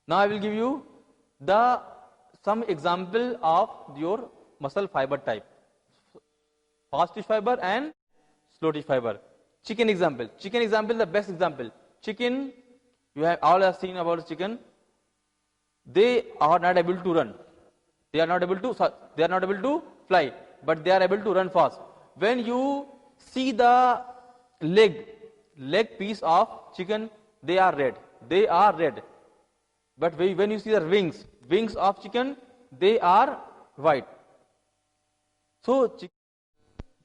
Now I will give you some example of your muscle fiber type. Fast twitch fiber and slow twitch fiber. Chicken example. Chicken example, the best example. Chicken, you have all have seen about chicken. They are not able to run. They are not able to fly, but they are able to run fast. When you see the leg piece of chicken, they are red. They are red. But when you see the wings of chicken, they are white. So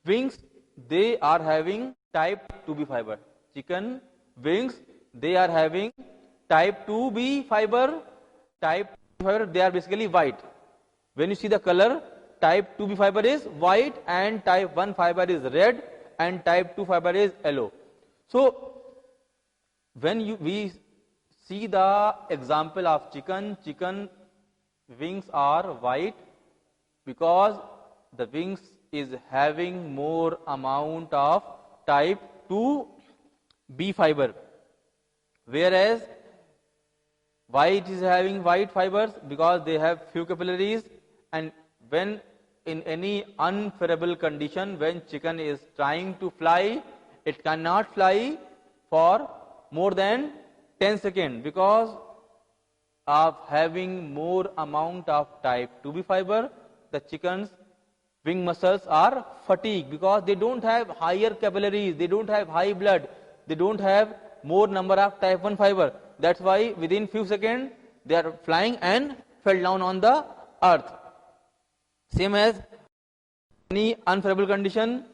wings, they are having type 2B fiber. Chicken wings, they are having type 2B fiber. Type 2B fiber, they are basically white. When you see the color, type 2B fiber is white and type 1 fiber is red and type 2 fiber is yellow. So when we see the example of chicken wings are white because the wings is having more amount of type 2B fiber, whereas white is having white fibers because they have few capillaries, and when in any unfavorable condition, when chicken is trying to fly, it cannot fly for more than 10 seconds because of having more amount of type 2B fiber. The chicken's wing muscles are fatigued because they don't have higher capillaries, they don't have high blood, they don't have more number of type 1 fiber. That's why within few seconds they are flying and fell down on the earth. Same as any unfavorable condition,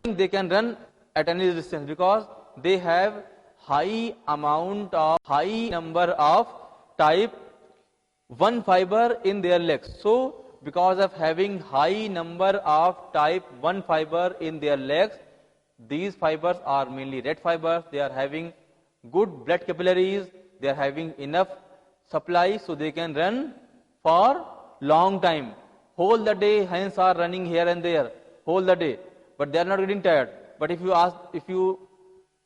they can run at any distance because they have high number of type 1 fiber in their legs. So because of having high number of type 1 fiber in their legs, these fibers are mainly red fibers. They are having good blood capillaries, they are having enough supply, so they can run for long time. Whole the day hens are running here and there, whole the day, but they are not getting tired. But if you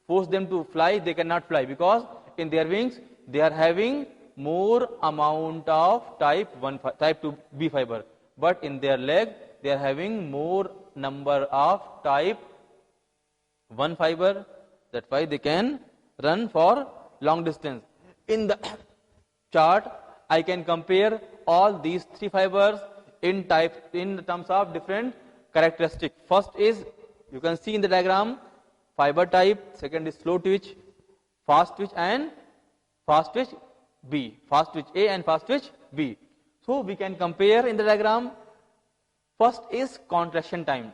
force them to fly, they cannot fly because in their wings they are having more amount of type 2B fiber, but in their leg they are having more number of type 1 fiber. That's why they can run for long distance. In the chart, I can compare all these three fibers in terms of different characteristics. First is, you can see in the diagram, fiber type. Second is slow twitch, fast twitch and fast twitch B, fast twitch A and fast twitch B. So we can compare in the diagram. First is contraction time.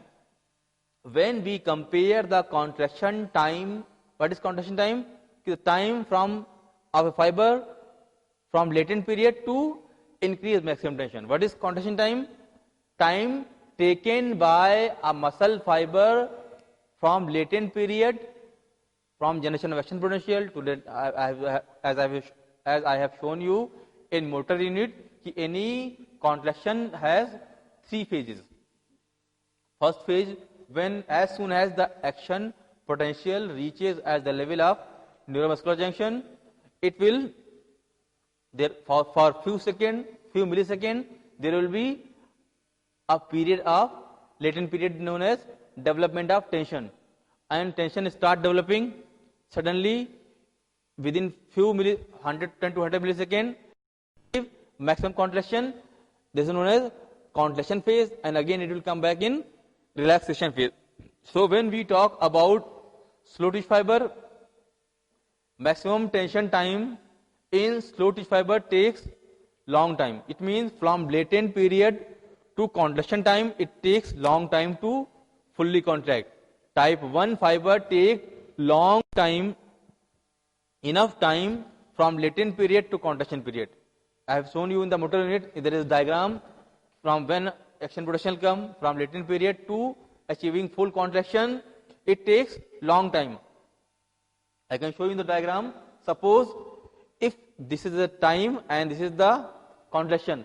When we compare the contraction time, what is contraction time? The time of a fiber from latent period to increase maximum tension. What is contraction time? Time taken by a muscle fiber from latent period, from generation of action potential to as I have shown you in motor unit, any contraction has three phases. First phase, when as soon as the action potential reaches at the level of neuromuscular junction, it will for few milliseconds there will be a period of latent period known as development of tension, and tension start developing suddenly within 10 to 100 milliseconds. Maximum contraction, this is known as contraction phase, and again it will come back in relaxation phase. So when we talk about slow twitch fiber, maximum tension time in slow twitch fiber takes long time. It means from latent period to contraction time, it takes long time to fully contract. Type 1 fiber take long time, enough time from latent period to contraction period. I have shown you in the motor unit, there is a diagram from when action potential come from latent period to achieving full contraction, it takes long time. I can show you in the diagram. Suppose if this is the time and this is the contraction,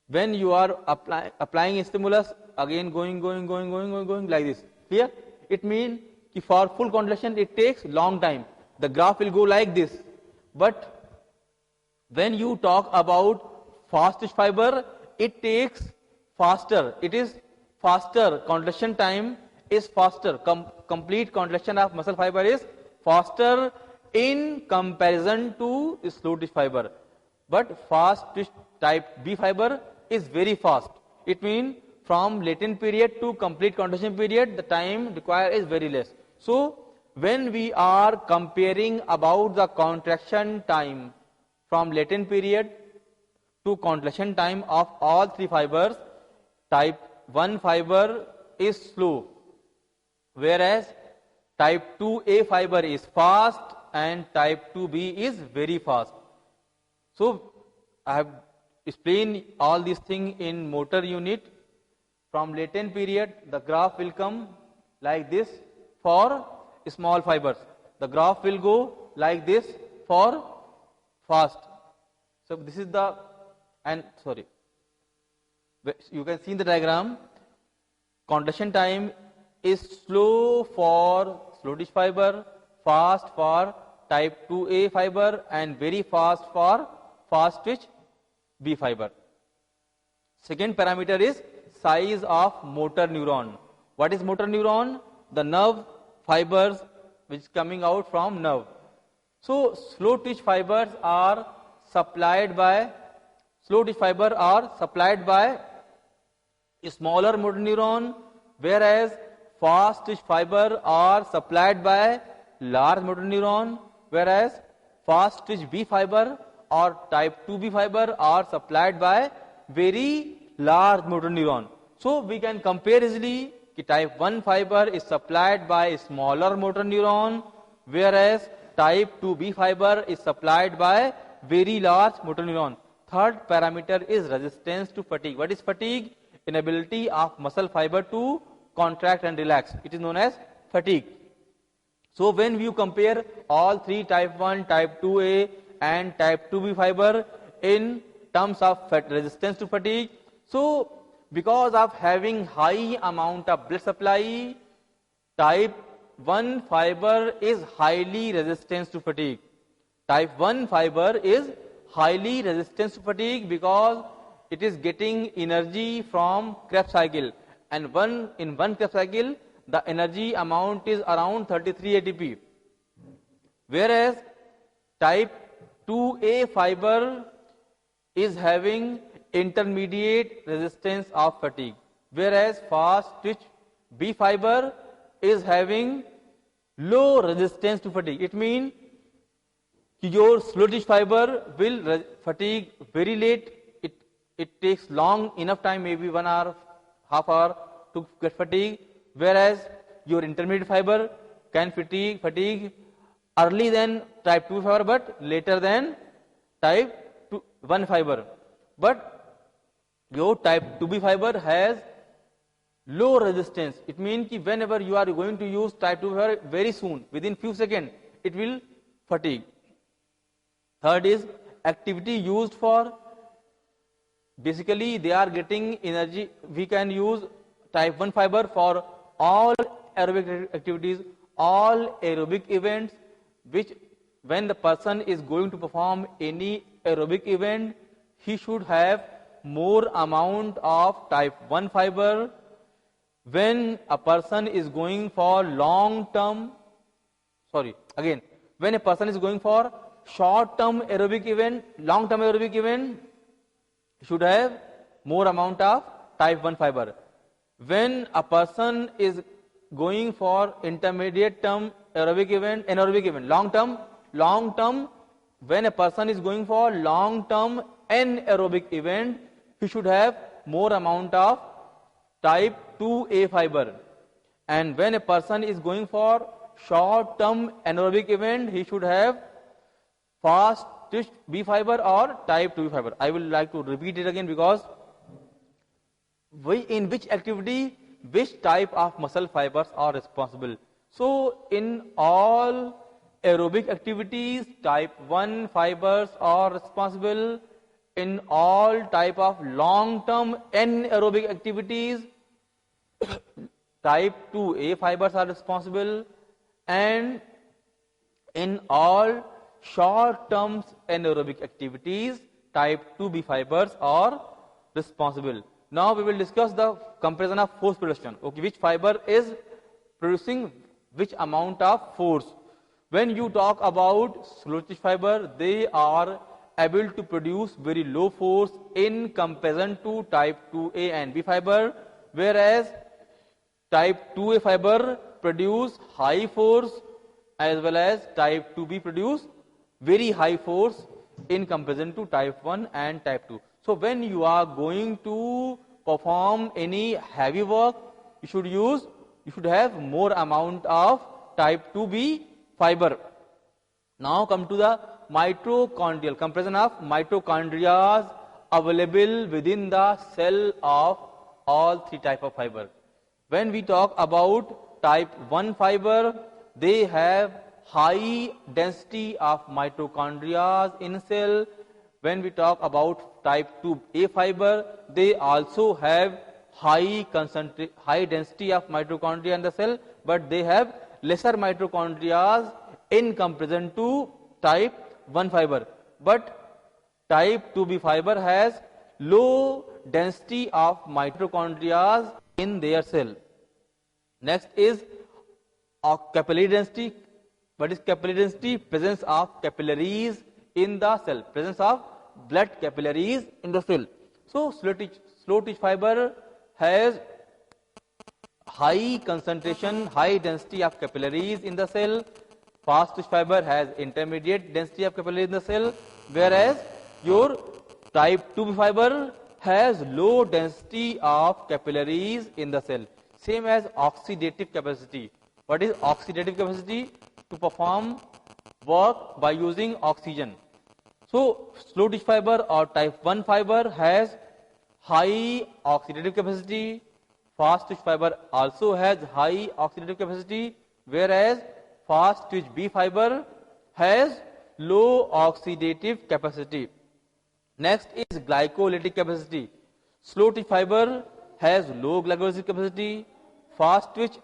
when you are applying a stimulus, again going like this. Clear? It means for full contraction it takes long time. The graph will go like this. But When you talk about fast twitch fiber, it takes faster. It is faster. Contraction time is faster. Complete contraction of muscle fiber is faster in comparison to slow twitch fiber. But fast twitch type B fiber is very fast. It means from latent period to complete contraction period, the time required is very less. So when we are comparing about the contraction time from latent period to contraction time of all three fibers, type 1 fiber is slow, whereas type 2A fiber is fast and type 2B is very fast. So I have explained all these things in motor unit. From latent period, the graph will come like this for small fibers. The graph will go like this for fast. So this is the, and sorry, you can see in the diagram, contraction time is slow for slow twitch fiber, fast for type 2A fiber, and very fast for fast twitch B fiber. Second parameter is size of motor neuron. What is motor neuron? The nerve fibers which is coming out from nerve. So slow twitch fibers are supplied by a smaller motor neuron, whereas fast twitch fiber are supplied by large motor neuron, whereas fast twitch B fiber or type 2B fiber are supplied by very large motor neuron. So we can compare easily कि type 1 fiber is supplied by a smaller motor neuron, whereas type 2B fiber is supplied by very large motor neuron. Third parameter is resistance to fatigue. What is fatigue? Inability of muscle fiber to contract and relax. It is known as fatigue. So when you compare all three type 1, type 2A and type 2B fiber in terms of resistance to fatigue, so because of having high amount of blood supply, type 1 fiber is highly resistant to fatigue. Type 1 fiber is highly resistant to fatigue because it is getting energy from Krebs cycle, and in one Krebs cycle the energy amount is around 33 ATP, whereas type 2A fiber is having intermediate resistance of fatigue, whereas fast twitch B fiber is having low resistance to fatigue. It means your slow twitch fiber will fatigue very late. It takes long enough time, maybe 1 hour, half hour to get fatigue, whereas your intermediate fiber can fatigue early than type 2 fiber but later than type 1 fiber. But your type 2B fiber has low resistance. It means that whenever you are going to use type 2 fiber, very soon, within few seconds, it will fatigue. Third is activity used for, basically they are getting energy. We can use type 1 fiber for all aerobic activities, all aerobic events, which when the person is going to perform any aerobic event, he should have more amount of type 1 fiber. When a person is going for when a person is going for short-term aerobic event, long-term aerobic event, should have more amount of type 1 fiber. When a person is going for intermediate term anaerobic event, long term, when a person is going for long-term anaerobic event, he should have more amount of type 2A fiber. And when a person is going for short-term anaerobic event, he should have fast twitch B fiber or type 2B fiber. I will like to repeat it again because in which activity, which type of muscle fibers are responsible. So in all aerobic activities, type 1 fibers are responsible. In all type of long-term anaerobic activities, type 2A fibers are responsible. And in all short-term anaerobic activities, type 2B fibers are responsible. Now we will discuss the comparison of force production. Okay, which fiber is producing which amount of force? When you talk about slow twitch fiber, they are able to produce very low force in comparison to type 2A and B fiber, whereas type 2A fiber produce high force as well as type 2B produce very high force in comparison to type 1 and type 2. So when you are going to perform any heavy work, you should have more amount of type 2B fiber. Now come to the mitochondrial comparison of mitochondria available within the cell of all three type of fiber. When we talk about type 1 fiber, they have high density of mitochondria in cell. When we talk about type 2A fiber, they also have high density of mitochondria in the cell, but they have lesser mitochondria in comparison to type 1 fiber. But type 2B fiber has low density of mitochondria in their cell. Next is capillary density. What is capillary density? Presence of capillaries in the cell, presence of blood capillaries in the cell. So slow twitch fiber has high concentration, high density of capillaries in the cell. Fast twitch fiber has intermediate density of capillaries in the cell, whereas your type 2B fiber has low density of capillaries in the cell. Same as oxidative capacity. What is oxidative capacity? To perform work by using oxygen. So slow twitch fiber or type 1 fiber has high oxidative capacity. Fast twitch fiber also has high oxidative capacity, whereas fast twitch B fiber has low oxidative capacity. Next is glycolytic capacity. Slow twitch fiber has low glycolytic capacity. Fast twitch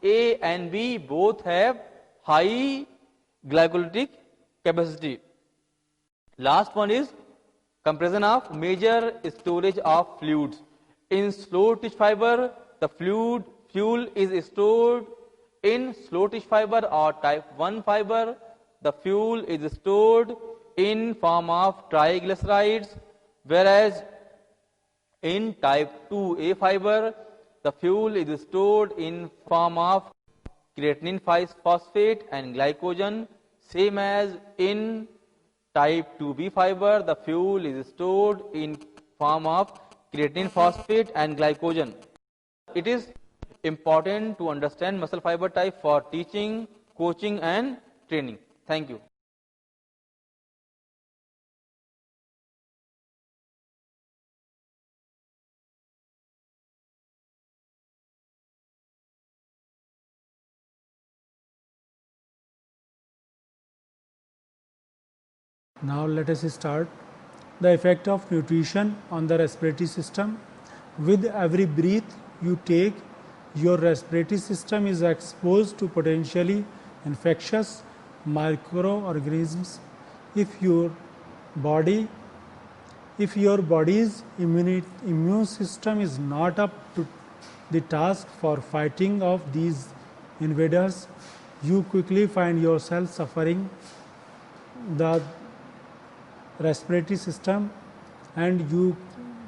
A and B both have high glycolytic capacity. Last one is comparison of major storage of fluids. In slow twitch fiber, the fuel is stored in slow twitch fiber or type 1 fiber. The fuel is stored in form of triglycerides, whereas in type 2A fiber, the fuel is stored in form of creatinine phosphate and glycogen. Same as in type 2B fiber, the fuel is stored in form of creatinine phosphate and glycogen. It is important to understand muscle fiber type for teaching, coaching and training. Thank you. Now let us start the effect of nutrition on the respiratory system. With every breath you take, your respiratory system is exposed to potentially infectious microorganisms. If your body's immune system is not up to the task for fighting off these invaders, you quickly find yourself suffering the respiratory system, and you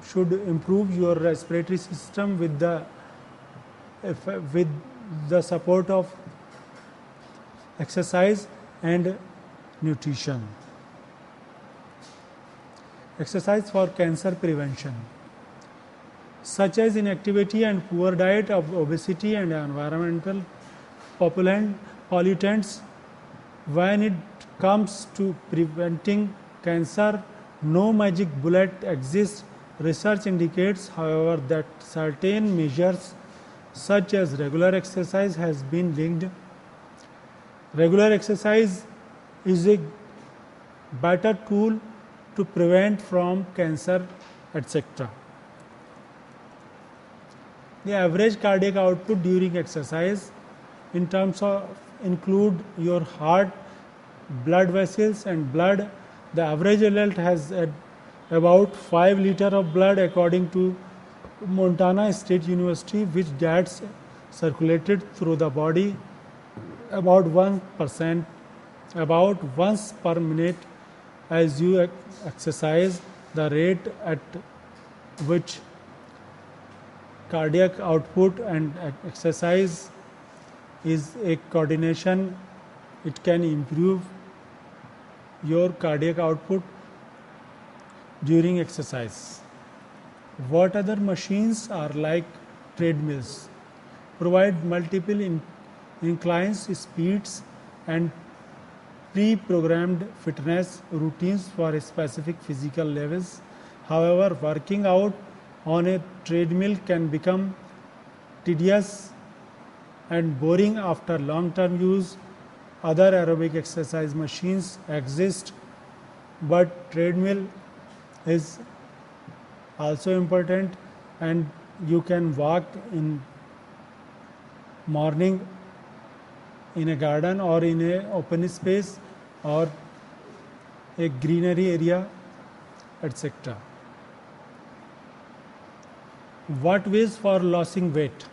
should improve your respiratory system with the support of exercise and nutrition. Exercise for cancer prevention, such as inactivity and poor diet, of obesity and environmental pollutants. When it comes to preventing cancer, no magic bullet exists. Research indicates, however, that certain measures such as regular exercise has been linked. Regular exercise is a better tool to prevent from cancer, etc. The average cardiac output during exercise in terms of include your heart blood vessels and blood. The average adult has about 5 liters of blood according to Montana State University, which gets circulated through the body about 1%, about once per minute. As you exercise, the rate at which cardiac output and exercise is a coordination. It can improve your cardiac output during exercise. What other machines are like treadmills? Provide multiple inclines, speeds, and pre-programmed fitness routines for specific physical levels. However, working out on a treadmill can become tedious and boring after long-term use. Other aerobic exercise machines exist, but treadmill is also important, and you can walk in morning in a garden or in a open space or a greenery area, etc. What ways for losing weight?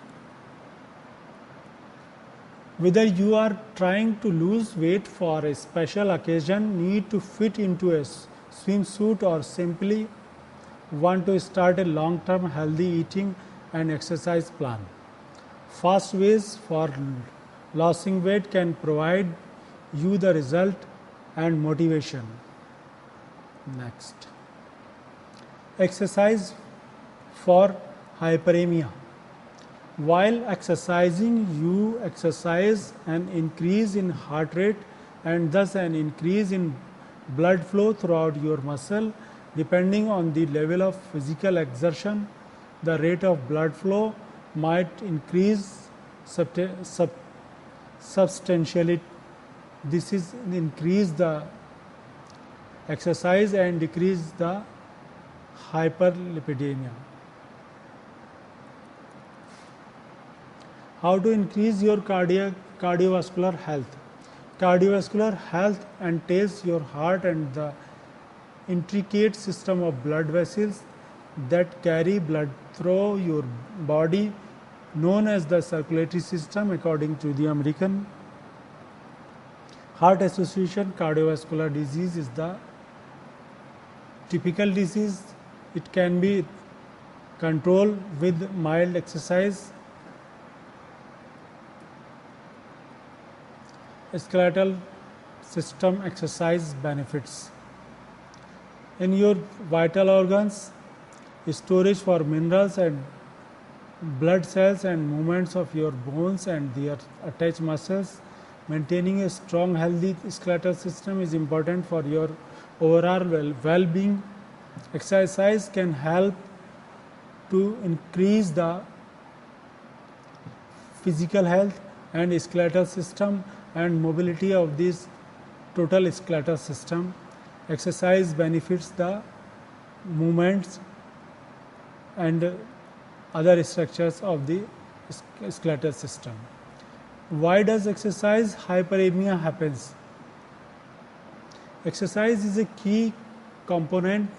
Whether you are trying to lose weight for a special occasion, need to fit into a swimsuit, or simply want to start a long-term healthy eating and exercise plan, fast ways for losing weight can provide you the result and motivation. Next, exercise for hyperemia. While exercising, you exercise an increase in heart rate and thus an increase in blood flow throughout your muscle. Depending on the level of physical exertion, the rate of blood flow might increase substantially. This is increase the exercise and decrease the hyperlipidemia. How to increase your cardiovascular health? Cardiovascular health entails your heart and the intricate system of blood vessels that carry blood through your body, known as the circulatory system according to the American Heart Association. Cardiovascular disease is the typical disease. It can be controlled with mild exercise. Skeletal system exercise benefits. In your vital organs, storage for minerals and blood cells and movements of your bones and their attached muscles. Maintaining a strong, healthy skeletal system is important for your overall well-being. Exercise can help to increase the physical health and skeletal system and mobility of this total skeletal system. Exercise benefits the movements and other structures of the skeletal system. Why does exercise hyperemia happens? Exercise is a key component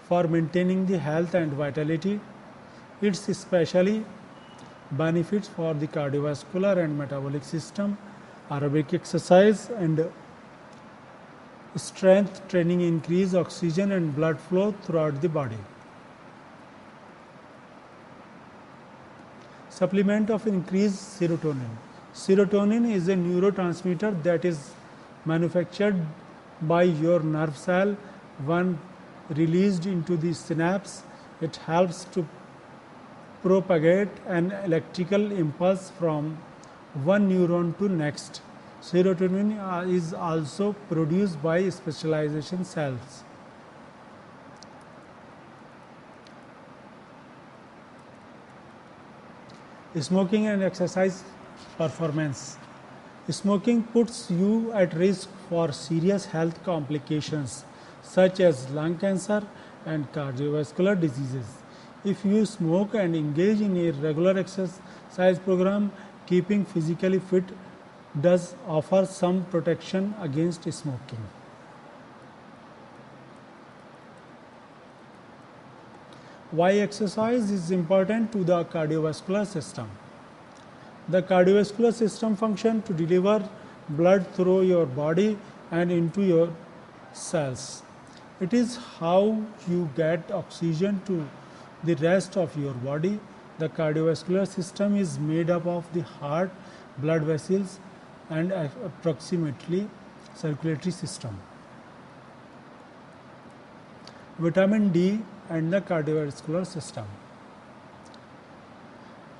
for maintaining the health and vitality. It's especially benefits for the cardiovascular and metabolic system. Aerobic exercise and strength training increase oxygen and blood flow throughout the body. Supplement of increased serotonin. Serotonin is a neurotransmitter that is manufactured by your nerve cell. When released into the synapse, it helps to propagate an electrical impulse from one neuron to next. Serotonin is also produced by specialization cells. Smoking and exercise performance. Smoking puts you at risk for serious health complications such as lung cancer and cardiovascular diseases. If you smoke and engage in a regular exercise program, keeping physically fit does offer some protection against smoking. Why exercise is important to the cardiovascular system? The cardiovascular system functions to deliver blood through your body and into your cells. It is how you get oxygen to the rest of your body. The cardiovascular system is made up of the heart, blood vessels, and approximately circulatory system. Vitamin D and the cardiovascular system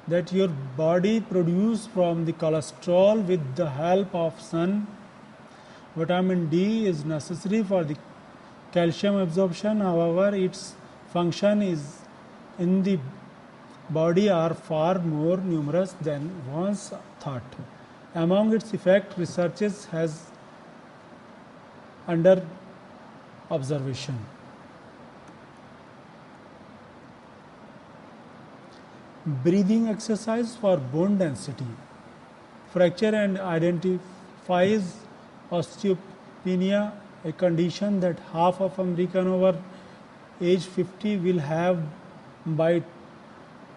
that your body produces from the cholesterol with the help of sun. Vitamin D is necessary for the calcium absorption. However, its function is in the body are far more numerous than once thought. Among its effects, researchers has under observation. Breathing exercise for bone density. Fracture and identifies osteopenia, a condition that half of Americans over age 50 will have by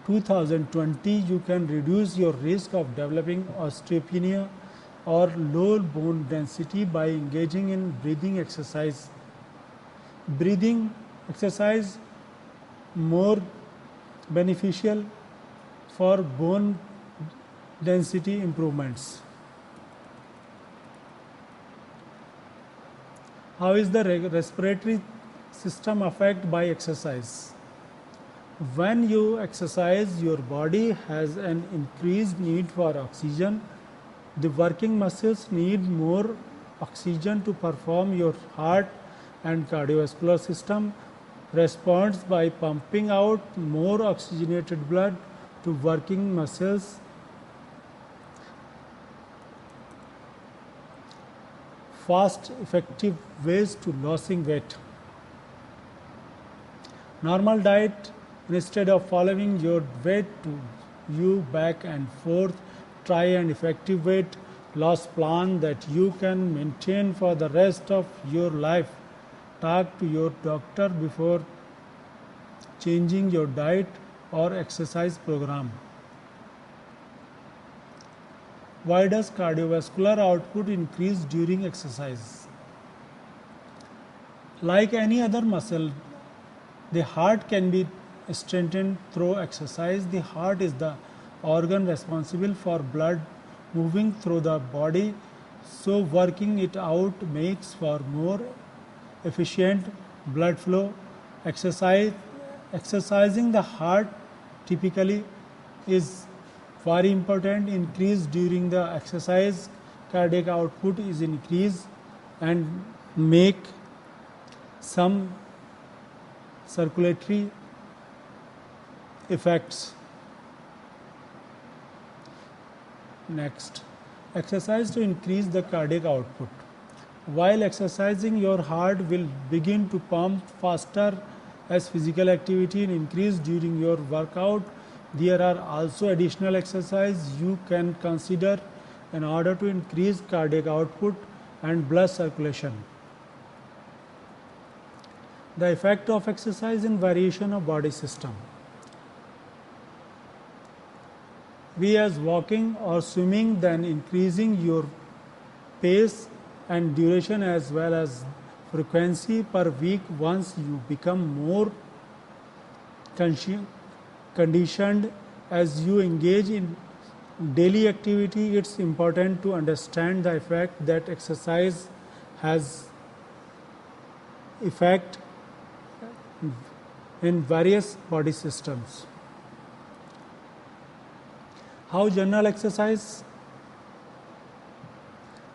2020. You can reduce your risk of developing osteopenia or low bone density by engaging in breathing exercise. Breathing exercise more beneficial for bone density improvements. How is the respiratory system affected by exercise? When you exercise, your body has an increased need for oxygen. The working muscles need more oxygen to perform. Your heart and cardiovascular system responds by pumping out more oxygenated blood to working muscles. Fast, effective ways to losing weight. Normal diet, instead of following your weight to you back and forth, try an effective weight loss plan that you can maintain for the rest of your life. Talk to your doctor before changing your diet or exercise program. Why does cardiovascular output increase during exercise? Like any other muscle, the heart can be strengthened through exercise. The heart is the organ responsible for blood moving through the body, so working it out makes for more efficient blood flow. Exercising the heart typically is very important. Increase during the exercise, cardiac output is increased and make some circulatory effects. Next, exercise to increase the cardiac output. While exercising, your heart will begin to pump faster as physical activity increases during your workout. There are also additional exercises you can consider in order to increase cardiac output and blood circulation. The effect of exercise in variation of body system. We as walking or swimming, then increasing your pace and duration as well as frequency per week. Once you become more conditioned as you engage in daily activity, it's important to understand the effect that exercise has effect in various body systems. How general exercise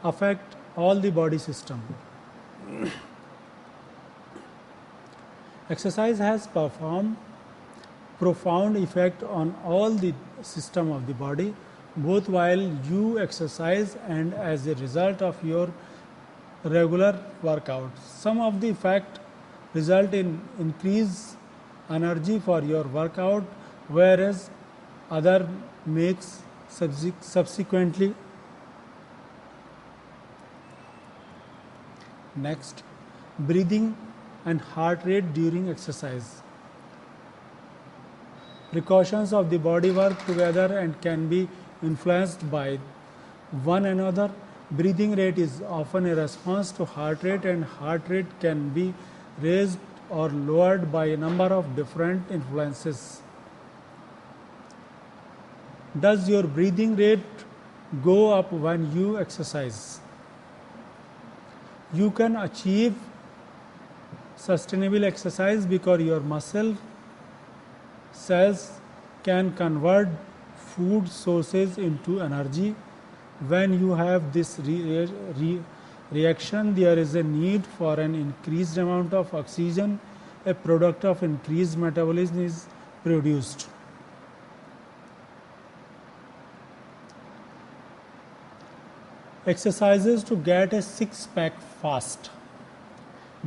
affect all the body system. Exercise has performed profound effect on all the system of the body, both while you exercise and as a result of your regular workout. Some of the effect result in increased energy for your workout, whereas other makes subsequently Next, breathing and heart rate during exercise. Precautions of the body work together and can be influenced by one another. Breathing rate is often a response to heart rate, and heart rate can be raised or lowered by a number of different influences. Does your breathing rate go up when you exercise? You can achieve sustainable exercise because your muscle cells can convert food sources into energy. When you have this reaction, there is a need for an increased amount of oxygen. A product of increased metabolism is produced. Exercises to get a six-pack fast.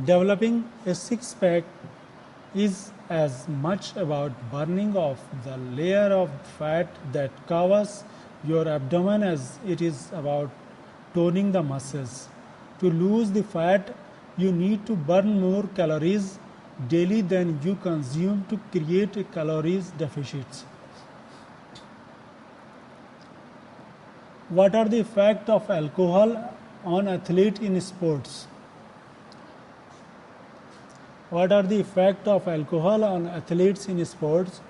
Developing a six-pack is as much about burning off the layer of fat that covers your abdomen as it is about toning the muscles. To lose the fat, you need to burn more calories daily than you consume to create a calories deficit. What are the effects of alcohol on athletes in sports? What are the effects of alcohol on athletes in sports?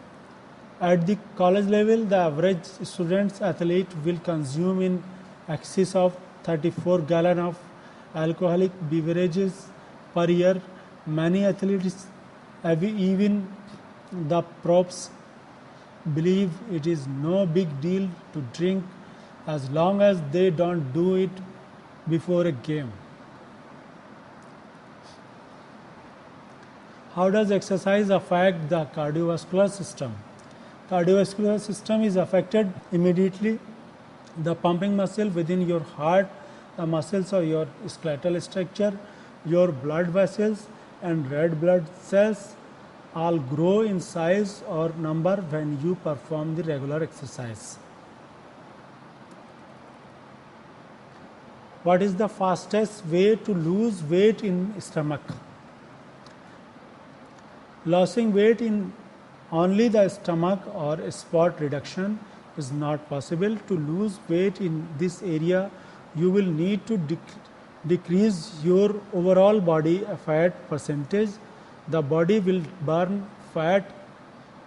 At the college level, the average student athlete will consume in excess of 34 gallons of alcoholic beverages per year. Many athletes, even the pros, believe it is no big deal to drink as long as they don't do it before a game. How does exercise affect the cardiovascular system? Cardiovascular system is affected immediately. The pumping muscle within your heart, the muscles of your skeletal structure, your blood vessels and red blood cells all grow in size or number when you perform the regular exercise. What is the fastest way to lose weight in stomach? Losing weight in only the stomach or spot reduction is not possible. To lose weight in this area, you will need to decrease your overall body fat percentage. The body will burn fat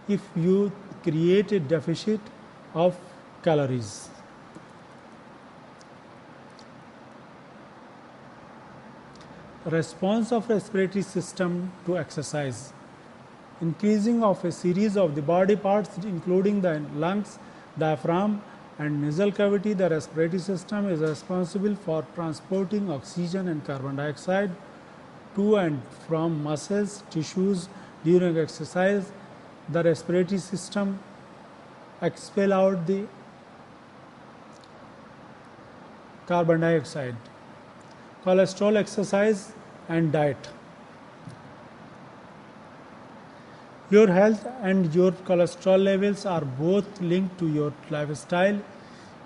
if you create a deficit of calories. Response of respiratory system to exercise. Increasing of a series of the body parts including the lungs, diaphragm and nasal cavity. The respiratory system is responsible for transporting oxygen and carbon dioxide to and from muscles, tissues during exercise. The respiratory system expel out the carbon dioxide. Cholesterol, exercise and diet. Your health and your cholesterol levels are both linked to your lifestyle.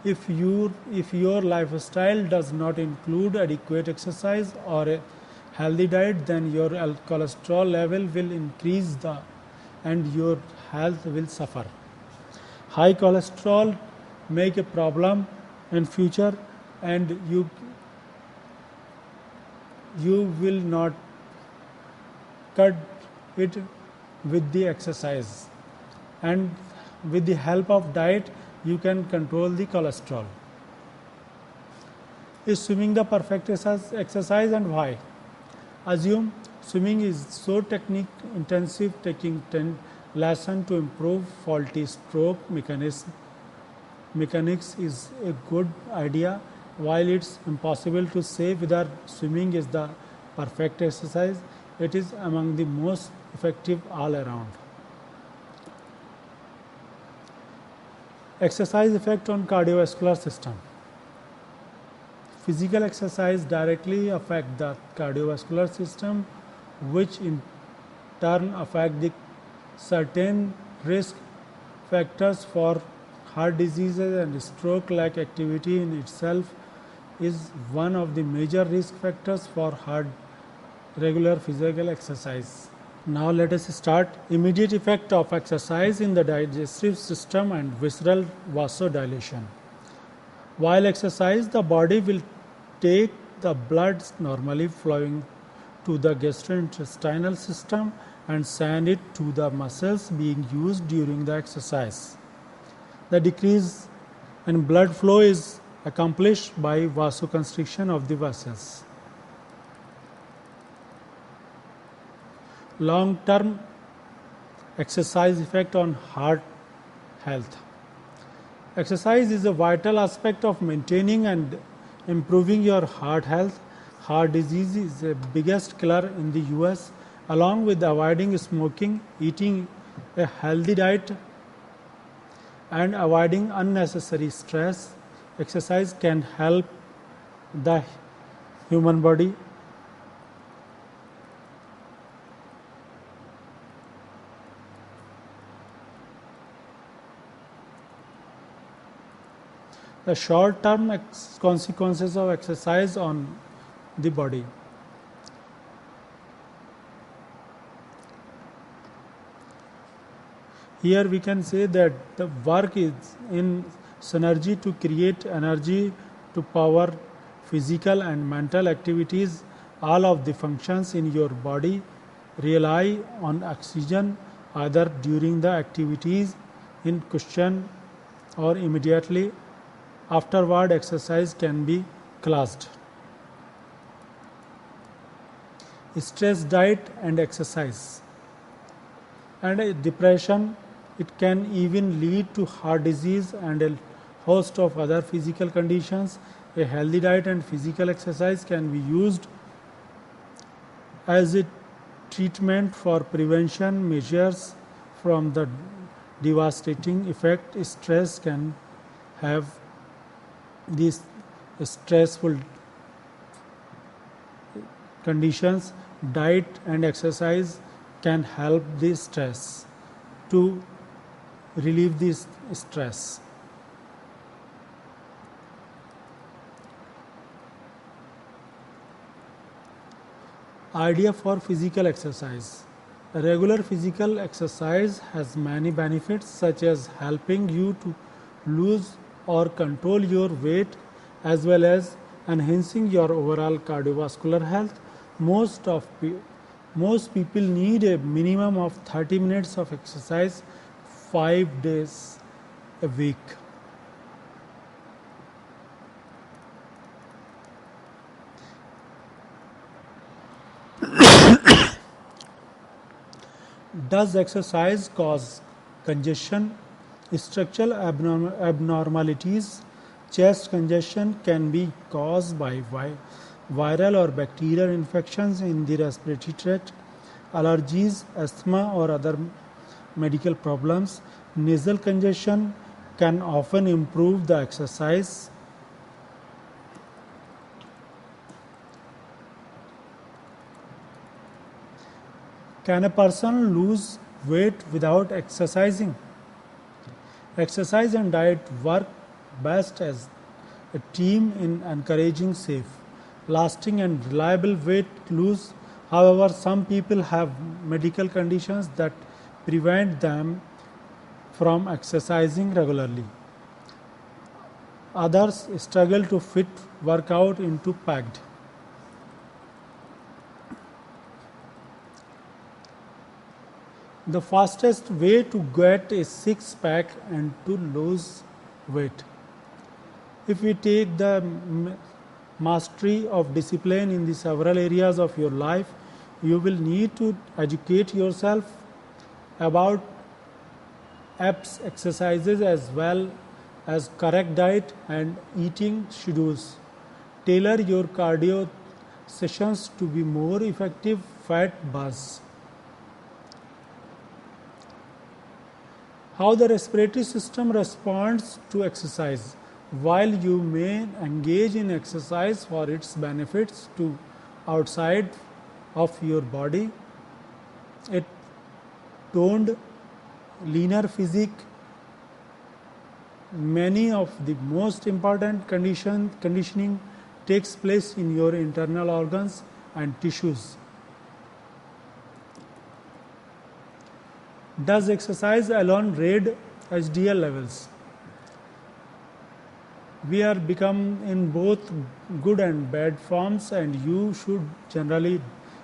If your lifestyle does not include adequate exercise or a healthy diet, then your cholesterol level will increase and your health will suffer. High cholesterol make a problem in future, and you will not cut it with the exercise, and with the help of diet you can control the cholesterol. Is swimming the perfect exercise and why? Assume swimming is so technique intensive, taking 10 lessons to improve faulty stroke mechanics is a good idea. While it's impossible to say whether swimming is the perfect exercise, it is among the most effective all around. Exercise effect on cardiovascular system. Physical exercise directly affect the cardiovascular system, which in turn affect the certain risk factors for heart diseases and stroke. Like activity in itself is one of the major risk factors for hard regular physical exercise. Now let us start. Immediate effect of exercise in the digestive system and visceral vasodilation. While exercise, the body will take the blood normally flowing to the gastrointestinal system and send it to the muscles being used during the exercise. The decrease in blood flow is accomplished by vasoconstriction of the vessels. Long-term exercise effect on heart health. Exercise is a vital aspect of maintaining and improving your heart health. Heart disease is the biggest killer in the US. Along with avoiding smoking, eating a healthy diet, and avoiding unnecessary stress, exercise can help the human body. The short-term consequences of exercise on the body. Here we can say that the work is in synergy to create energy to power physical and mental activities. All of the functions in your body rely on oxygen either during the activities in question or immediately afterward. Exercise can be classed. Stress, diet and exercise and depression. It can even lead to heart disease and a host of other physical conditions. A healthy diet and physical exercise can be used as a treatment for prevention measures from the devastating effect stress can have. These stressful conditions, diet and exercise can help the stress to relieve this stress. Idea for physical exercise. Regular physical exercise has many benefits such as helping you to lose or control your weight as well as enhancing your overall cardiovascular health. Most people need a minimum of 30 minutes of exercise 5 days a week. Does exercise cause congestion? Structural abnormalities. Chest congestion can be caused by viral or bacterial infections in the respiratory tract, allergies, asthma or other medical problems. Nasal congestion can often improve the exercise. Can a person lose weight without exercising? Exercise and diet work best as a team in encouraging safe, lasting and reliable weight loss. However, some people have medical conditions that prevent them from exercising regularly. Others struggle to fit workout into packed. The fastest way to get a six-pack and to lose weight. If we take the mastery of discipline in the several areas of your life, you will need to educate yourself about abs exercises as well as correct diet and eating schedules. Tailor your cardio sessions to be more effective fat burns. How the respiratory system responds to exercise. While you may engage in exercise for its benefits to outside of your body, a toned, leaner physique, many of the most important conditioning takes place in your internal organs and tissues. Does exercise alone raise HDL levels? We are become in both good and bad forms, and you should generally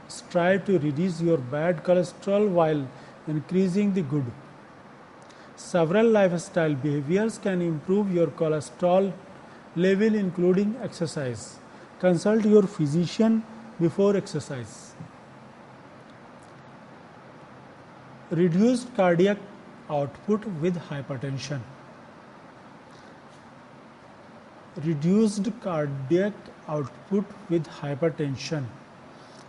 strive to reduce your bad cholesterol while increasing the good. Several lifestyle behaviors can improve your cholesterol level, including exercise. Consult your physician before exercise. Reduced cardiac output with hypertension. Reduced cardiac output with hypertension.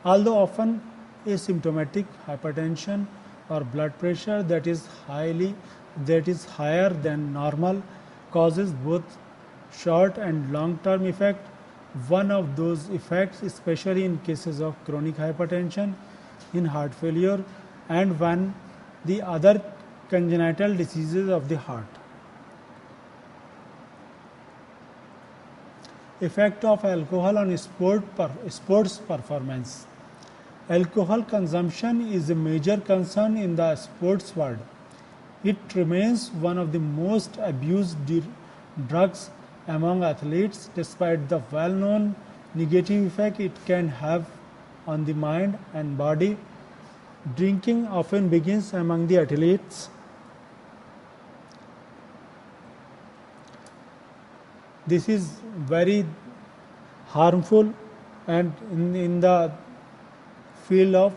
Although often asymptomatic, hypertension or blood pressure that is higher than normal causes both short and long term effect. One of those effects, especially in cases of chronic hypertension, in heart failure, and when the other congenital diseases of the heart. Effect of alcohol on sports performance. Alcohol consumption is a major concern in the sports world. It remains one of the most abused drugs among athletes, despite the well-known negative effect it can have on the mind and body. Drinking often begins among the athletes. This is very harmful, and in the field of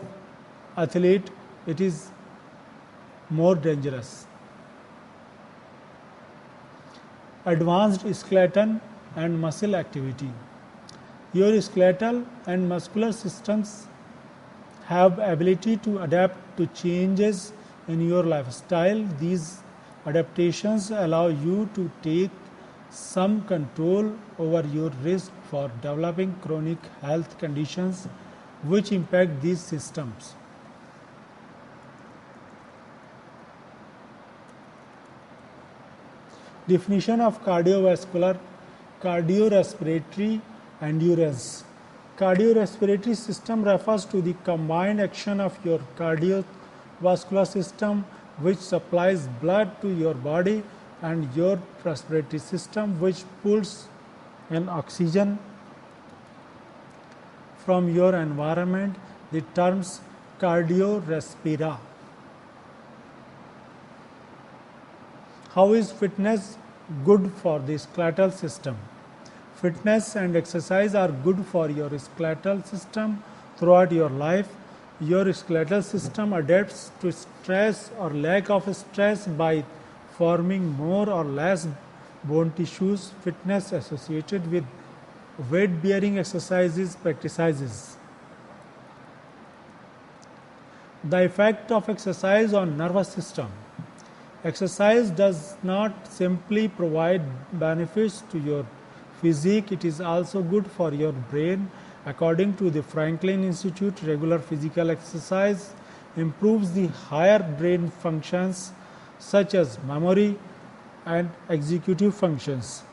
athlete it is more dangerous. Advanced skeletal and muscle activity. Your skeletal and muscular systems have ability to adapt to changes in your lifestyle. These adaptations allow you to take some control over your risk for developing chronic health conditions which impact these systems. Definition of cardiorespiratory endurance. Cardiorespiratory system refers to the combined action of your cardiovascular system, which supplies blood to your body, and your respiratory system, which pulls in oxygen from your environment. The terms cardiorespira. How is fitness good for the skeletal system? Fitness and exercise are good for your skeletal system throughout your life. Your skeletal system adapts to stress or lack of stress by forming more or less bone tissues. Fitness associated with weight bearing exercises practices. The effect of exercise on nervous system. Exercise does not simply provide benefits to your physique, it is also good for your brain. According to the Franklin Institute, regular physical exercise improves the higher brain functions such as memory and executive functions.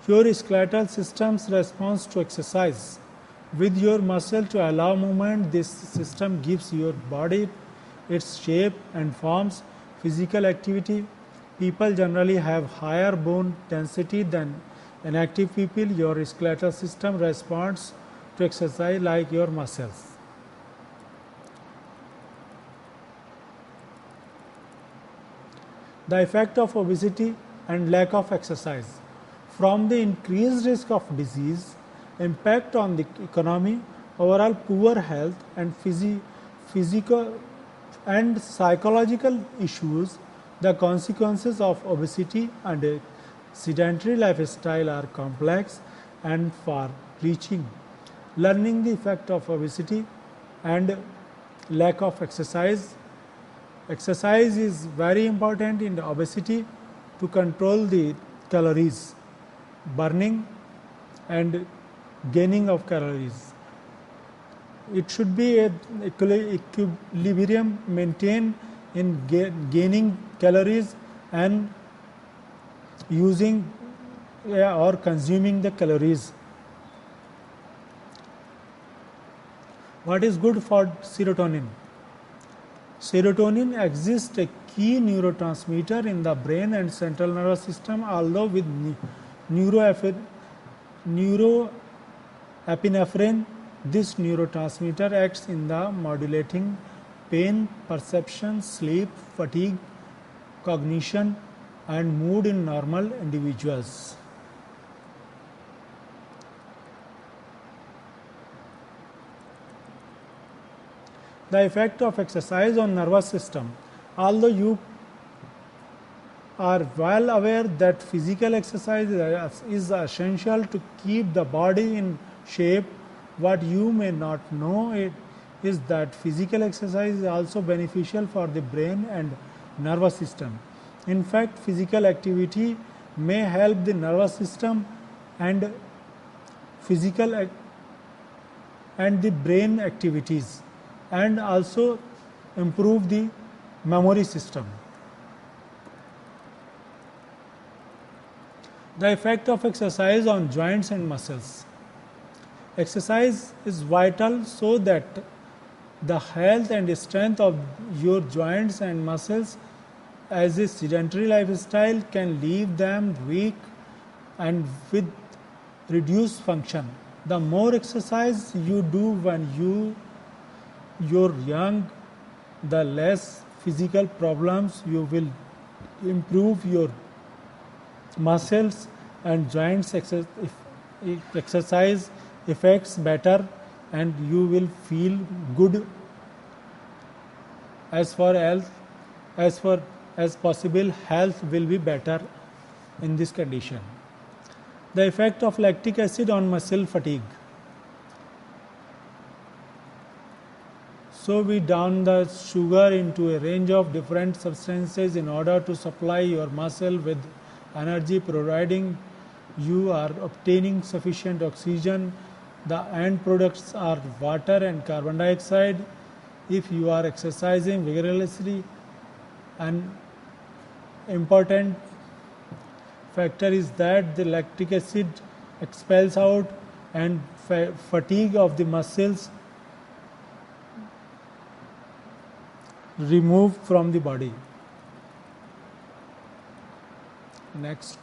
Your skeletal system's response to exercise. With your muscle to allow movement, this system gives your body its shape and forms. Physical activity. People generally have higher bone density than inactive people. Your skeletal system responds to exercise like your muscles. The effect of obesity and lack of exercise. From the increased risk of disease, impact on the economy, overall poor health, and physical and psychological issues, the consequences of obesity and a sedentary lifestyle are complex and far-reaching. Learning the effect of obesity and lack of exercise. Exercise is very important in the obesity to control the calories, burning and gaining of calories. It should be an equilibrium maintained in gaining calories and using or consuming the calories. What is good for serotonin? Serotonin exists a key neurotransmitter in the brain and central nervous system, although with neuroepinephrine, this neurotransmitter acts in the modulating pain perception, sleep, fatigue, cognition, and mood in normal individuals. The effect of exercise on nervous system. Although you are well aware that physical exercise is essential to keep the body in shape, what you may not know is that physical exercise is also beneficial for the brain and nervous system. In fact, physical activity may help the nervous system and the brain activities, and also improve the memory system. The effect of exercise on joints and muscles. Exercise is vital so that the health and strength of your joints and muscles, as a sedentary lifestyle can leave them weak and with reduced function. The more exercise you do when you're young, the less physical problems you will improve your muscles and joints. Exercise affects better, and you will feel good as far as possible. Health will be better in this condition. The effect of lactic acid on muscle fatigue. So we down the sugar into a range of different substances in order to supply your muscle with energy, providing you are obtaining sufficient oxygen. The end products are water and carbon dioxide. If you are exercising vigorously, an important factor is that the lactic acid expels out and fatigue of the muscles removed from the body. Next,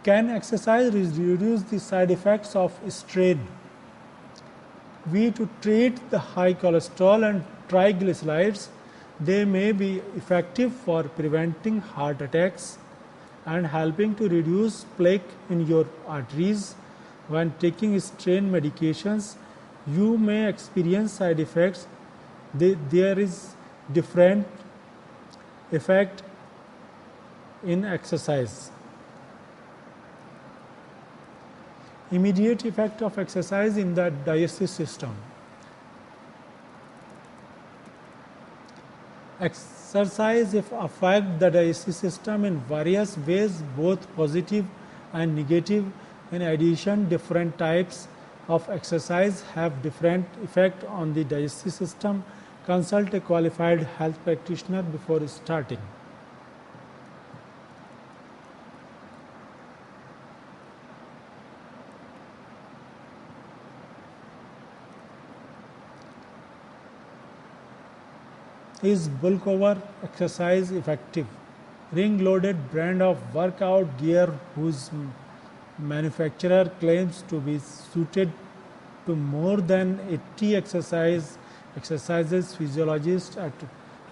can exercise reduce the side effects of strain? To treat the high cholesterol and triglycerides, they may be effective for preventing heart attacks and helping to reduce plaque in your arteries. When taking strain medications, you may experience side effects. There is different effect in exercise. Immediate effect of exercise in the digestive system. Exercise affects the digestive system in various ways, both positive and negative. In addition, different types of exercise have different effect on the digestive system. Consult a qualified health practitioner before starting. Is bulk over exercise effective? Ring-loaded brand of workout gear whose manufacturer claims to be suited to more than 80 exercises. Physiologists at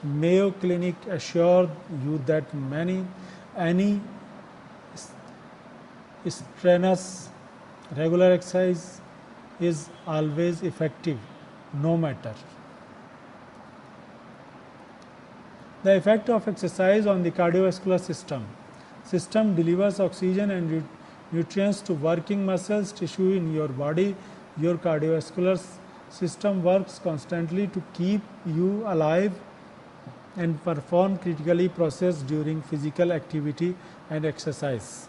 Mayo Clinic assure you that any strenuous regular exercise is always effective, no matter. The effect of exercise on the cardiovascular system. System delivers oxygen and nutrients to working muscles tissue in your body. Your cardiovascular system works constantly to keep you alive and perform critically process during physical activity and exercise.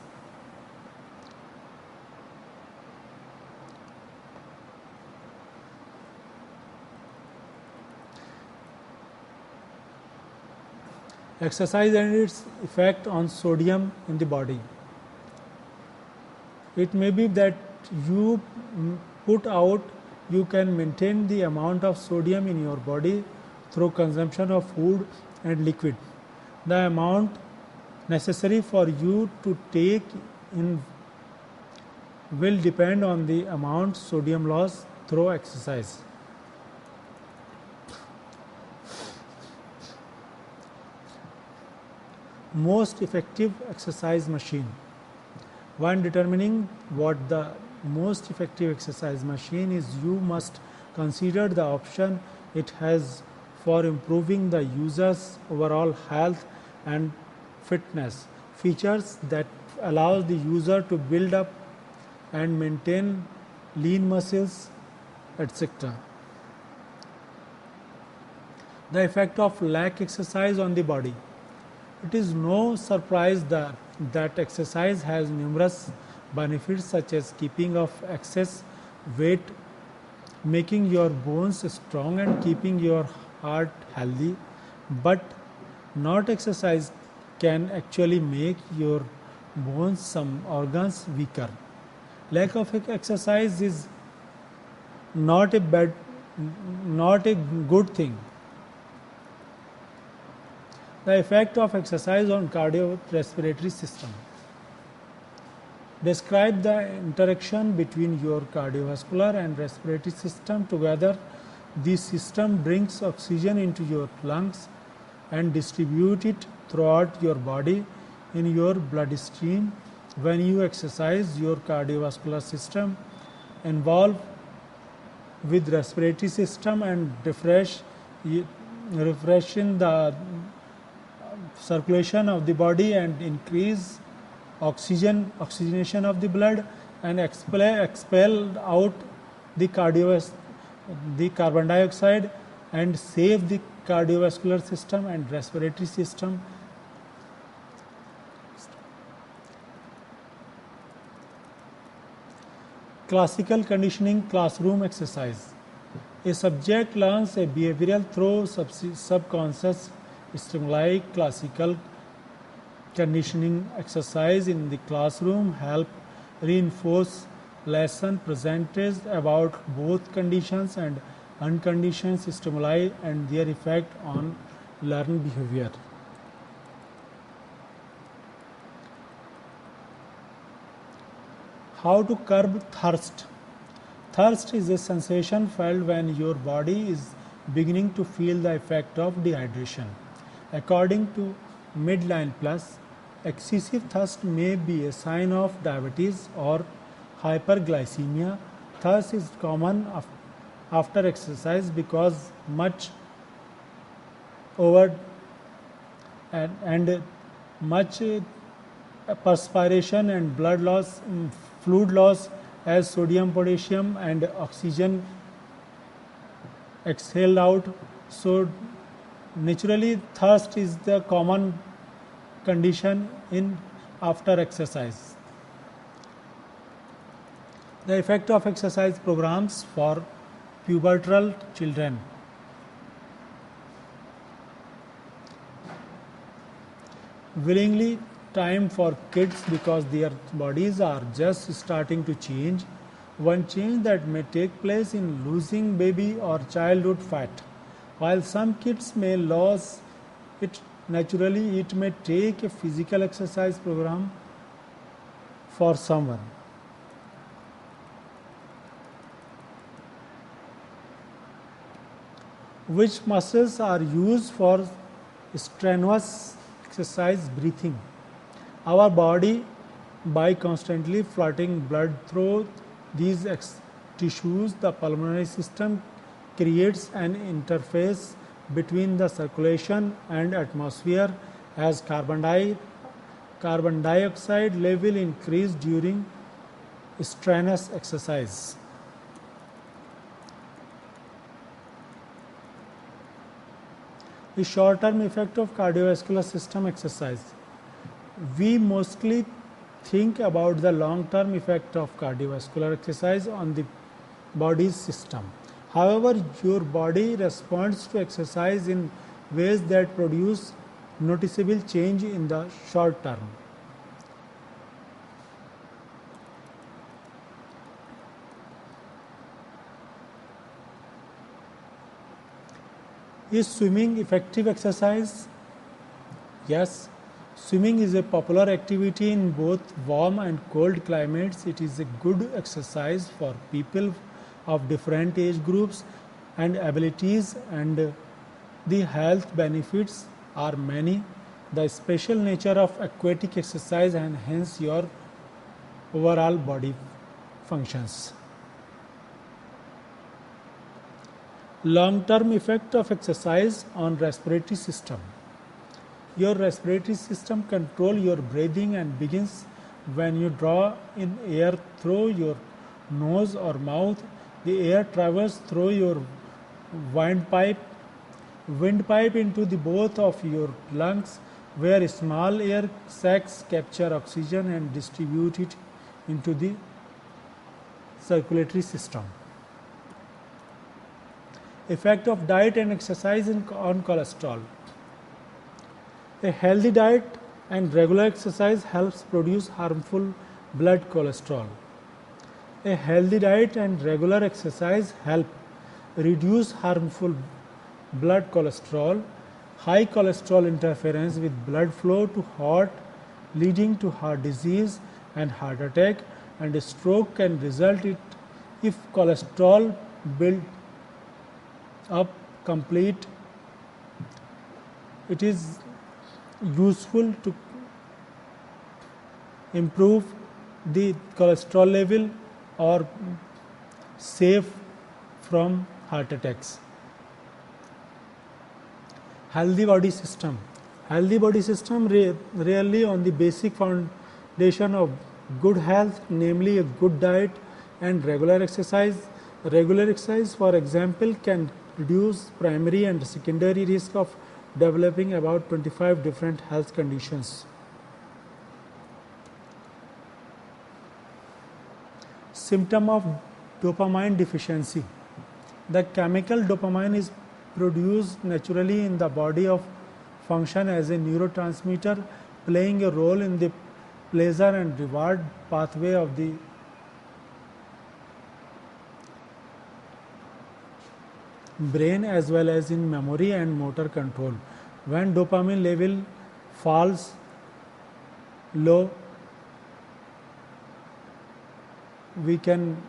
Exercise and its effect on sodium in the body. It may be that you put out, you can maintain the amount of sodium in your body through consumption of food and liquid. The amount necessary for you to take in will depend on the amount sodium loss through exercise. Most effective exercise machine. When determining what the most effective exercise machine is, you must consider the option it has for improving the user's overall health and fitness. Features that allows the user to build up and maintain lean muscles, etc. The effect of lack exercise on the body. It is no surprise that exercise has numerous benefits such as keeping off excess weight, making your bones strong and keeping your heart healthy, but not exercise can actually make your bones, some organs weaker. Lack of exercise is not a good thing. The effect of exercise on cardiorespiratory system. Describe the interaction between your cardiovascular and respiratory system together. This system brings oxygen into your lungs and distributes it throughout your body in your bloodstream. When you exercise, your cardiovascular system involved with respiratory system and refreshing the circulation of the body and increase oxygenation of the blood and expel out the carbon dioxide and save the cardiovascular system and respiratory system. Classical conditioning classroom exercise. A subject learns a behavioral through subconscious stimuli. Classical conditioning exercise in the classroom help reinforce lesson presented about both conditions and unconditioned stimuli and their effect on learned behavior. How to curb thirst. Thirst is a sensation felt when your body is beginning to feel the effect of dehydration. According to Midline Plus, excessive thirst may be a sign of diabetes or hyperglycemia. Thirst is common after exercise because much over and much perspiration and blood loss, fluid loss as sodium, potassium and oxygen exhaled out. So naturally thirst is the common condition in after exercise. The effect of exercise programs for pubertal children. Willingly time for kids because their bodies are just starting to change. One change that may take place in losing baby or childhood fat. While some kids may lose it naturally, it may take a physical exercise program for someone. Which muscles are used for strenuous exercise? Breathing. Our body, by constantly flooding blood through these tissues, the pulmonary system creates an interface between the circulation and atmosphere. As carbon dioxide level increase during strenuous exercise. The short-term effect of cardiovascular system exercise. We mostly think about the long-term effect of cardiovascular exercise on the body's system. However, your body responds to exercise in ways that produce noticeable change in the short term. Is swimming effective exercise? Yes, swimming is a popular activity in both warm and cold climates. It is a good exercise for people of different age groups and abilities, and the health benefits are many. The special nature of aquatic exercise enhances your overall body functions. Long-term effect of exercise on respiratory system. Your respiratory system control your breathing and begins when you draw in air through your nose or mouth. The air travels through your windpipe into the both of your lungs, where small air sacs capture oxygen and distribute it into the circulatory system. Effect of diet and exercise on cholesterol. A healthy diet and regular exercise helps produce harmful blood cholesterol. A healthy diet and regular exercise help reduce harmful blood cholesterol. High cholesterol interference with blood flow to heart, leading to heart disease and heart attack, and a stroke can result if cholesterol build up complete. It is useful to improve the cholesterol level or save from heart attacks. Healthy body system. Healthy body system really on the basic foundation of good health, namely a good diet and regular exercise. Regular exercise, for example, can reduce primary and secondary risk of developing about 25 different health conditions. Symptom of dopamine deficiency. The chemical dopamine is produced naturally in the body of function as a neurotransmitter, playing a role in the pleasure and reward pathway of the brain as well as in memory and motor control. When dopamine level falls low, we can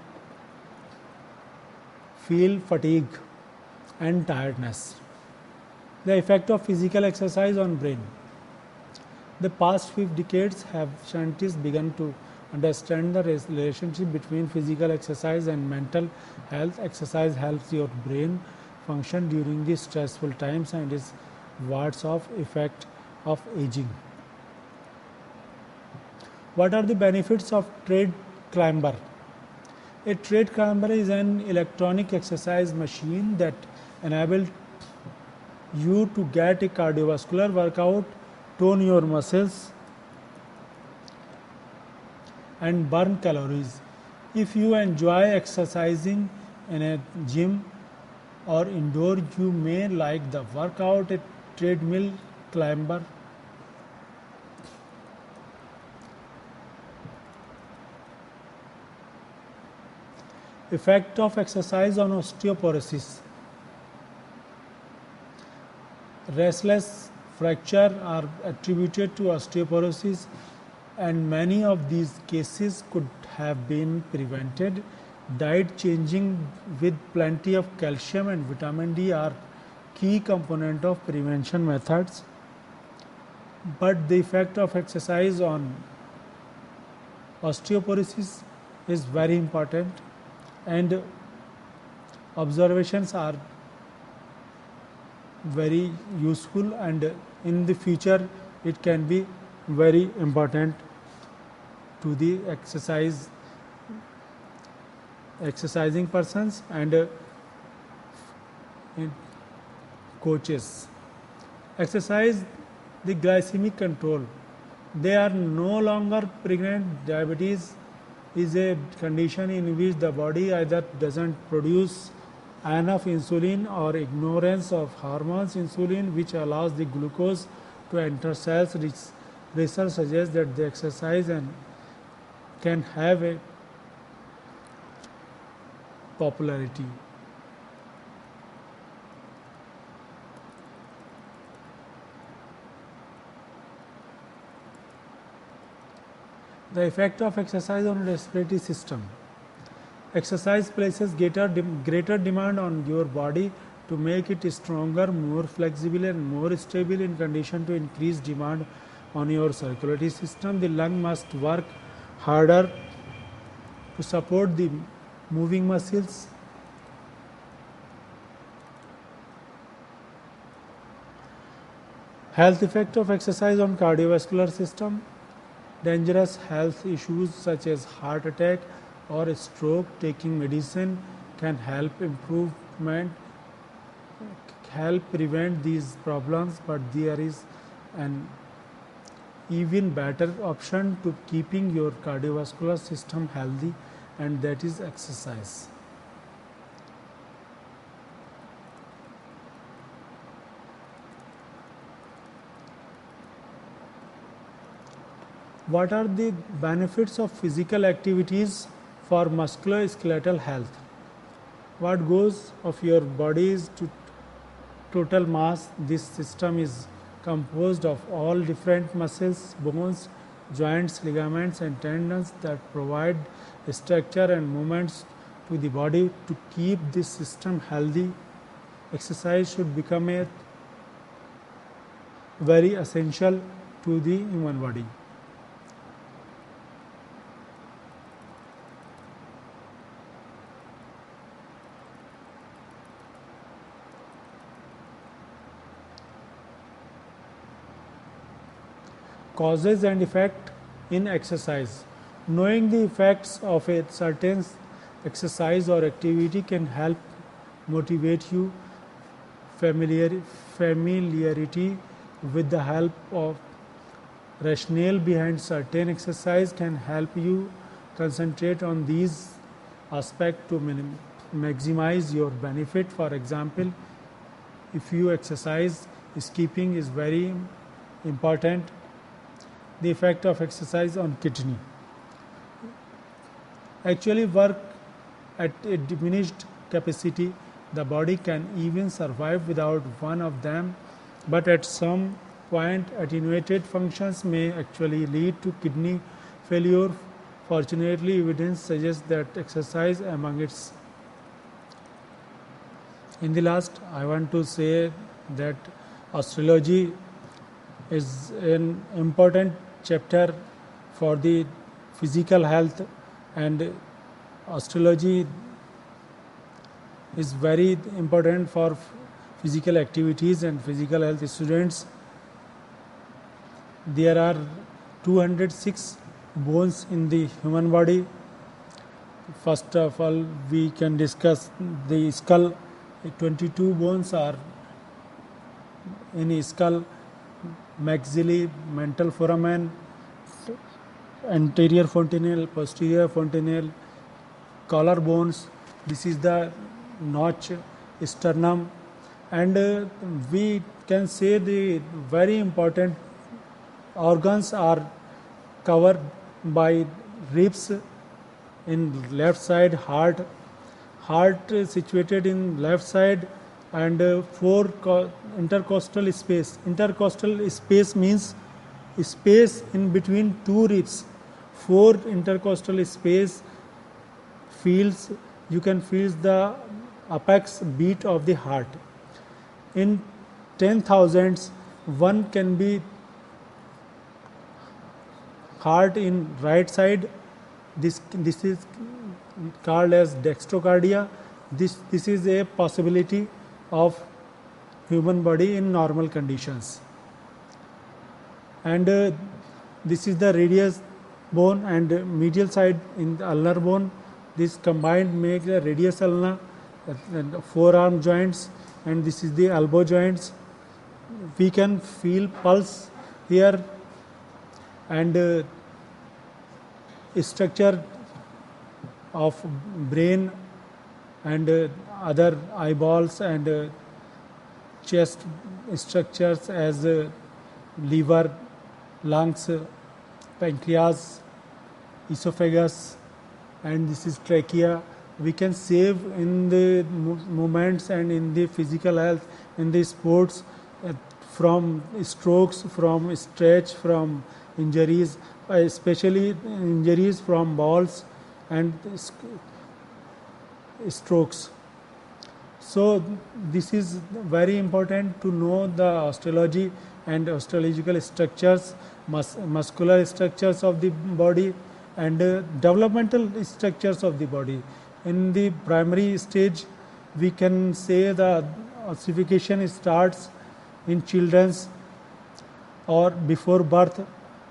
feel fatigue and tiredness. The effect of physical exercise on brain. The past few decades have scientists begun to understand the relationship between physical exercise and mental health. Exercise helps your brain function during these stressful times and is wards off effect of aging. What are the benefits of tread climber? A tread climber is an electronic exercise machine that enables you to get a cardiovascular workout, tone your muscles, and burn calories. If you enjoy exercising in a gym or indoor, you may like the workout. A treadmill climber effect of exercise on osteoporosis. Restless fracture are attributed to osteoporosis, and many of these cases could have been prevented. Diet changing with plenty of calcium and vitamin D are key component of prevention methods, but the effect of exercise on osteoporosis is very important, and observations are very useful, and in the future it can be very important to the exercising persons and coaches. Exercise the glycemic control. They are no longer pregnant. Diabetes is a condition in which the body either doesn't produce enough insulin or ignorance of hormones insulin, which allows the glucose to enter cells. Research suggests that the exercise can have a popularity. The effect of exercise on respiratory system. Exercise places greater demand on your body to make it stronger, more flexible and more stable in condition to increase demand on your circulatory system. The lung must work harder to support the moving muscles. Health effect of exercise on cardiovascular system. Dangerous health issues such as heart attack or stroke, taking medicine can help prevent these problems, but there is an even better option to keeping your cardiovascular system healthy, and that is exercise. What are the benefits of physical activities for musculoskeletal health? What goes of your body is to total mass. This system is composed of all different muscles, bones, joints, ligaments and tendons that provide structure and movements to the body. To keep this system healthy, exercise should become a very essential to the human body. Causes and effect in exercise. Knowing the effects of a certain exercise or activity can help motivate you. Familiarity with the help of rationale behind certain exercise can help you concentrate on these aspects to maximize your benefit. For example, if you exercise, skipping is very important. The effect of exercise on kidney. Actually work at a diminished capacity. The body can even survive without one of them, but at some point attenuated functions may actually lead to kidney failure. Fortunately, evidence suggests that exercise among its. In the last, I want to say that astrology is an important chapter for the physical health, and astrology is very important for physical activities and physical health students. There are 206 bones in the human body. First of all, we can discuss the skull. 22 bones are in skull: maxillae, mental foramen, anterior fontanelle, posterior fontanelle, collar bones. This is the notch, sternum, and we can say the very important organs are covered by ribs. In left side, heart situated in left side, and 4 intercostal space. Intercostal space means space in between 2 ribs. 4 intercostal space feels, you can feel the apex beat of the heart. In 10,000s, one can be heart in right side. This is called as dextrocardia. This is a possibility of human body in normal conditions. And this is the radius bone, and medial side in the ulnar bone. This combined make the radius ulna, and forearm joints, and this is the elbow joints. We can feel pulse here, and structure of brain and other eyeballs and chest structures as liver, lungs, pancreas, esophagus, and this is trachea. We can save in the movements and in the physical health, in the sports, from strokes, from stretch, from injuries, especially injuries from balls and strokes. So this is very important to know the osteology and osteological structures, muscular structures of the body, and developmental structures of the body. In the primary stage, we can say the ossification starts in children's or before birth.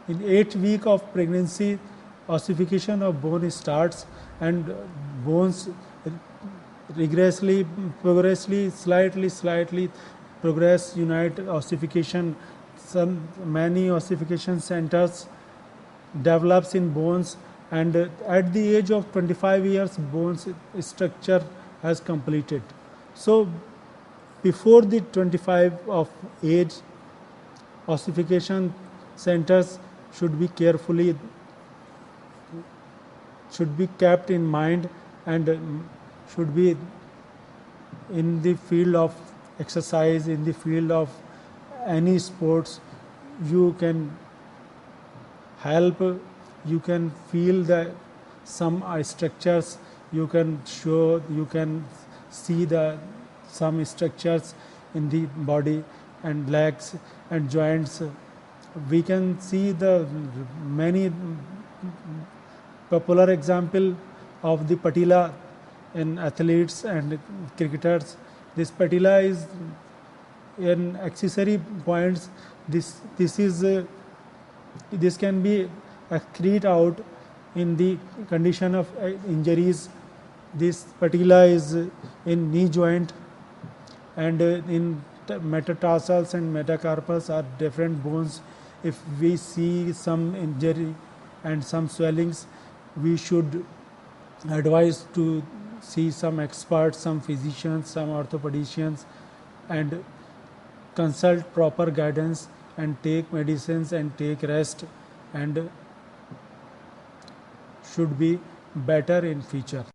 In 8th week of pregnancy, ossification of bone starts, and bones progressively, slightly progress, unite ossification. Many ossification centers develops in bones, and at the age of 25 years, bones structure has completed. So before the 25 of age, ossification centers should be kept in mind, and should be in the field of exercise, in the field of any sports. You can help, you can feel the some structures, you can see the some structures in the body and legs and joints. We can see the many popular example of the patella in athletes and cricketers. This patella is an accessory points. This can be excrete out in the condition of injuries. This patella is in knee joint, and in metatarsals and metacarpals are different bones. If we see some injury and some swellings, we should advise to see some experts, some physicians, some orthopedicians, and consult proper guidance and take medicines and take rest, and should be better in future.